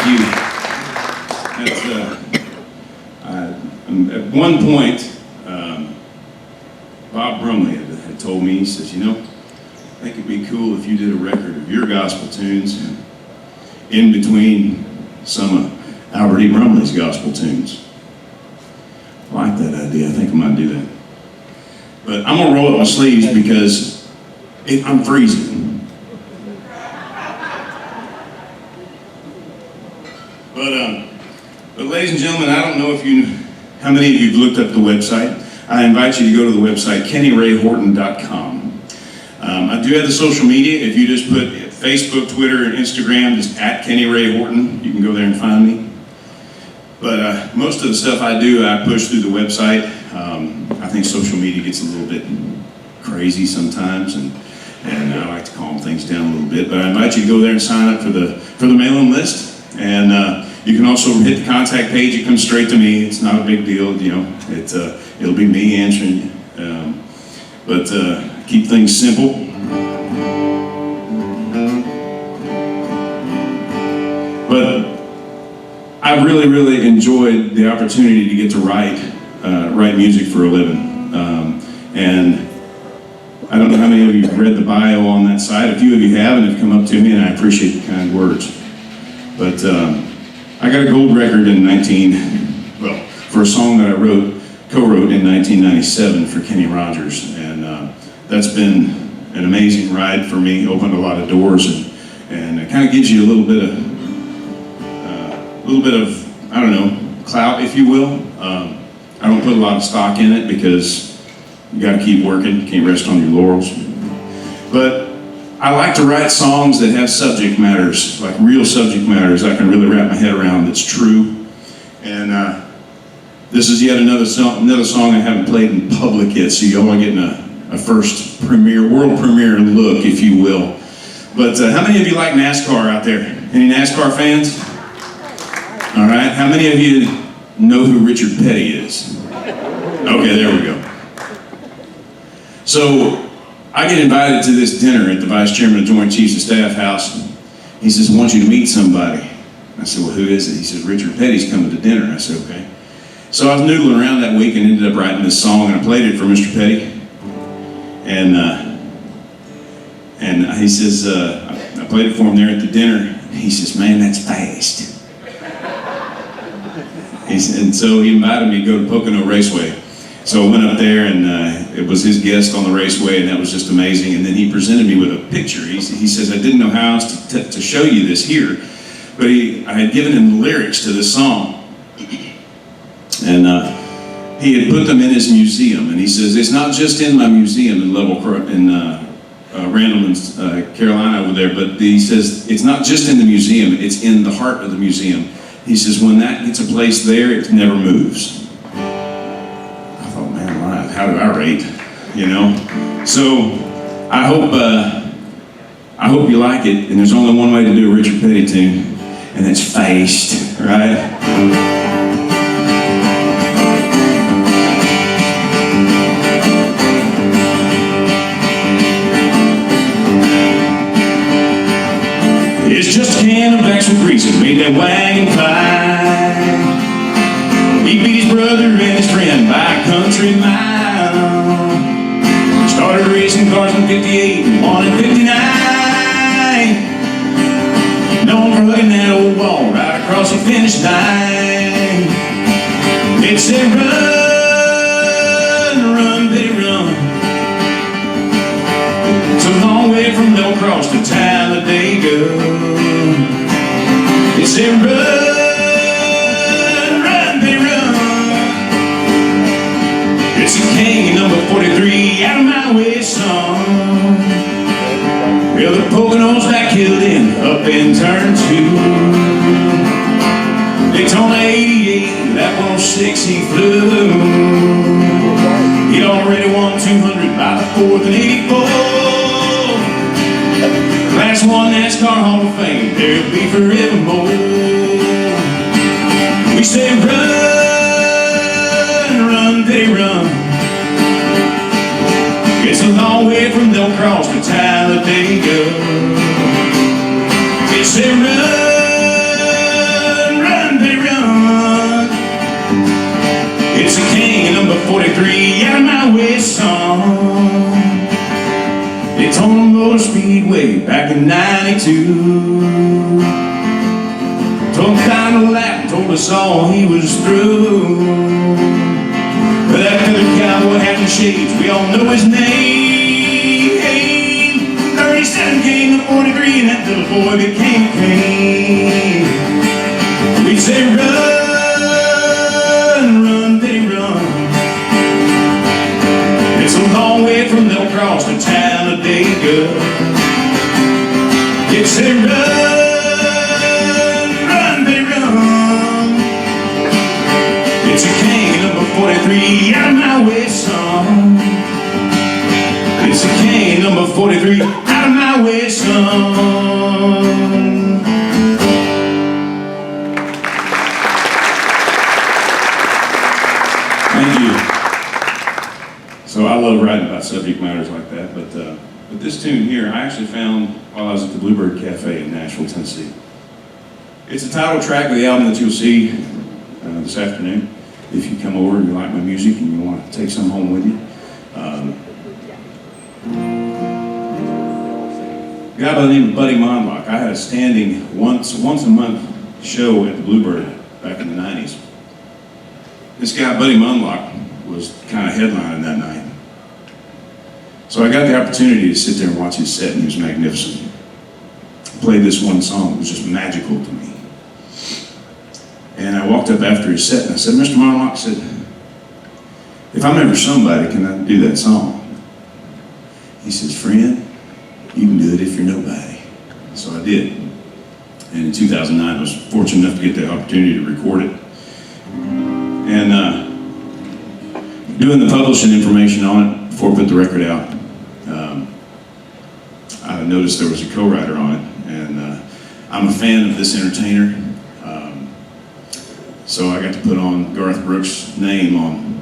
you. At one point, Bob Brumley had told me, he says, you know, I think it'd be cool if you did a record of your gospel tunes in between some of Albert E. Brumley's gospel tunes. I like that idea. I think I might do that. But I'm gonna roll up my sleeves because I'm freezing. But ladies and gentlemen, I don't know how many of you have looked up the website. I invite you to go to the website, kennyrayhorton.com. I do have the social media. If you just put Facebook, Twitter, and Instagram, just at Kenny Ray Horton, you can go there and find me. But most of the stuff I do, I push through the website. I think social media gets a little bit crazy sometimes, and I like to calm things down a little bit. But I invite you to go there and sign up for the mailing list. And you can also hit the contact page. It comes straight to me. It's not a big deal, you know. It'll be me answering you. But keep things simple. But I really, really enjoyed the opportunity to get to write music for a living. And I don't know how many of you have read the bio on that site. A few of you have and have come up to me, and I appreciate the kind words. But I got a gold record for a song that I co-wrote in 1997 for Kenny Rogers, and that's been an amazing ride for me. Opened a lot of doors, and it kind of gives you a little bit of I don't know, clout, if you will. I don't put a lot of stock in it because you got to keep working. You can't rest on your laurels. But I like to write songs that have subject matters, like real subject matters I can really wrap my head around that's true. And this is yet another song I haven't played in public yet, so y'all are getting a first world premiere look, if you will. But how many of you like NASCAR out there? Any NASCAR fans? All right, how many of you know who Richard Petty is? Okay, there we go. So, I get invited to this dinner at the Vice Chairman of Joint Chiefs of Staff house. He says, I want you to meet somebody. I said, well, who is it? He says, Richard Petty's coming to dinner. I said, okay. So I was noodling around that week and ended up writing this song, and I played it for Mr. Petty. And he says, I played it for him there at the dinner. He says, man, that's fast. And so he invited me to go to Pocono Raceway. So I went up there, and it was his guest on the raceway, and that was just amazing. And then he presented me with a picture. He says, I didn't know how else to show you this here, but I had given him the lyrics to this song. And he had put them in his museum. And he says, it's not just in my museum in Randleman, Carolina over there, but he says, it's not just in the museum, it's in the heart of the museum. He says, when that gets a place there, it never moves. How do I rate? You know? So I hope you like it, and there's only one way to do a Richard Petty tune, and that's fast, right? It's just a can of Vax with grease that made that wagon fly. He beat his brother and his friend by a country mile. Started racing cars in 58 and won in 59. Known for hugging that old ball right across the finish line. It said, run, run, Petty, run. It's a long way from Mill Cross to Talladega. It said, run, run, Petty, run. It's a King number 43 out of my way song. Well, the Poconos back killed him up in turn 2. Daytona 88, that 106 he flew. He'd already won 200 by the 4th and 84. Class 1 NASCAR Hall of Fame, there'll be forevermore. We say run, run, Petty, run. It's a long way from Del Cross to Talladega. It's a run, back in '92. Told him kind of laughed, told us all he was through. But that other cowboy had the shades, we all know his name. 37 came to 43 and that little boy became king. We'd say run, run, Betty, run. It's a long way from Little Cross to Talladega. It's a run, run, Betty, run. It's a king number 43 out of my way, son. It's a king number 43 out of my way, son. Thank you. So I love writing about subject matters like that, but this tune here, I actually found while I was at the Bluebird Cafe in Nashville, Tennessee. It's the title track of the album that you'll see this afternoon. If you come over and you like my music and you want to take some home with you. A guy by the name of Buddy Monlock. I had a standing once a month show at the Bluebird back in the 90s. This guy, Buddy Monlock, was kind of headlining that night. So I got the opportunity to sit there and watch his set, and he was magnificent. He played this one song, it was just magical to me. And I walked up after his set and I said, Mr. Monlock, I said, if I'm ever somebody, can I do that song? He says, friend, you can do it if you're nobody. So I did. And in 2009, I was fortunate enough to get the opportunity to record it. And doing the publishing information on it before I put the record out, I noticed there was a co-writer on it. And I'm a fan of this entertainer. So I got to put on Garth Brooks' name on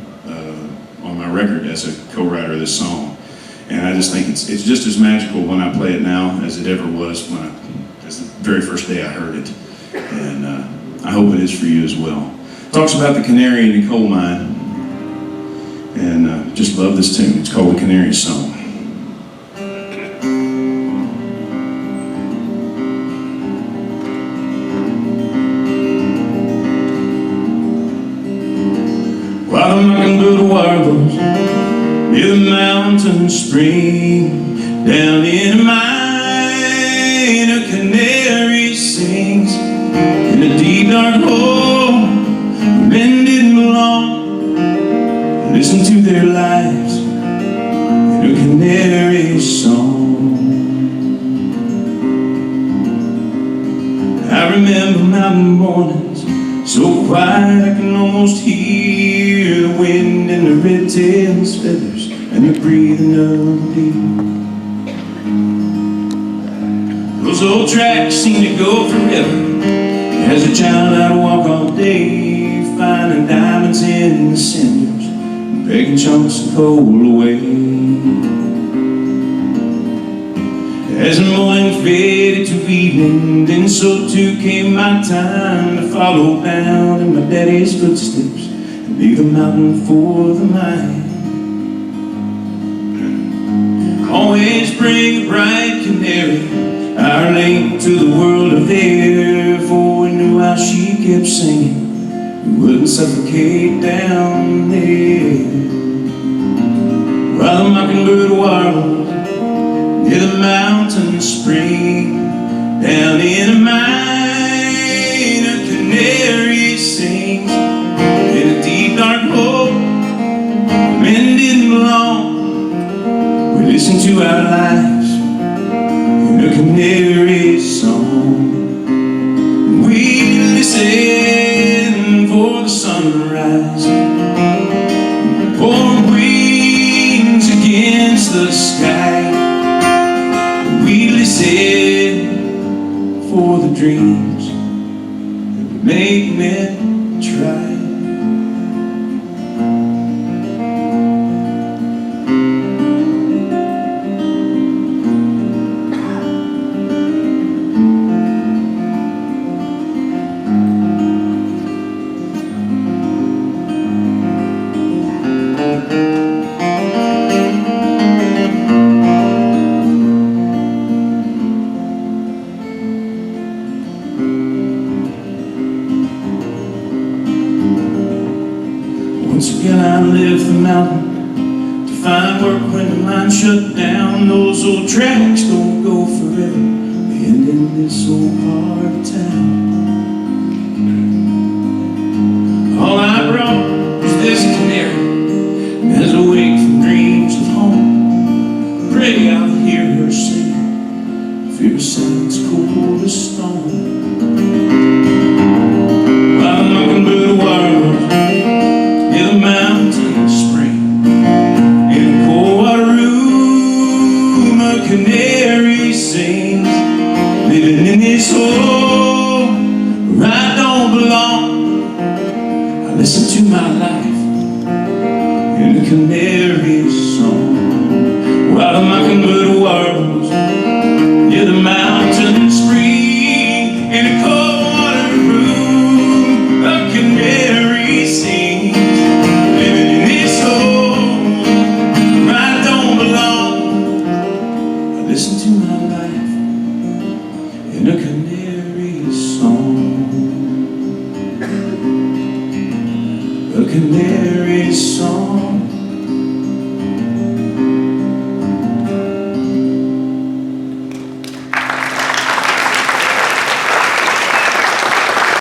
my record as a co-writer of this song. And I just think it's just as magical when I play it now as it ever was as the very first day I heard it. And I hope it is for you as well. It talks about the canary in the coal mine. And just love this tune. It's called The Canary Song. While the mockingbird warbles near the mountain spring, down in a mine a canary sings in a deep dark hole men didn't belong. Listen to their lives in a canary song. I remember mountain mornings so quiet I can almost hear the wind and the red-tailed feathers and the breathing of the bee. Those old tracks seem to go forever. As a child I'd walk all day, finding diamonds in the cinders, breaking chunks of coal away. As the morning faded to evening, then so too came my time to follow down in my daddy's footsteps and leave the mountain for the mine. Always bring a bright canary, our link to the world of air, for we knew how she kept singing, we wouldn't suffocate down there. While the mockingbird warbled near the mountain spring, down in a mine a canary sings in a deep dark hole men didn't belong. We listen to our lives in a canary song. We listen for the sunrise, for wings against the sky. We listen for the dreams that would make men try. Once again I left the mountain to find work when the mine shut down. Those old tracks don't go forever, they end in this old part of town. All I brought was this canary as I wake from dreams of home. Pray I'll hear her sing, fear sounds cold as stone. While the mockingbird warbles near the mountain spring, in a cold water room a canary sings, living in this hole where I don't belong. I listen to my life in the canary's song. While the mockingbird warbles near the mountain spring, in a cold water room a canary sings, living in this hole where I don't belong. I listen to my life in a canary's song. A canary's song.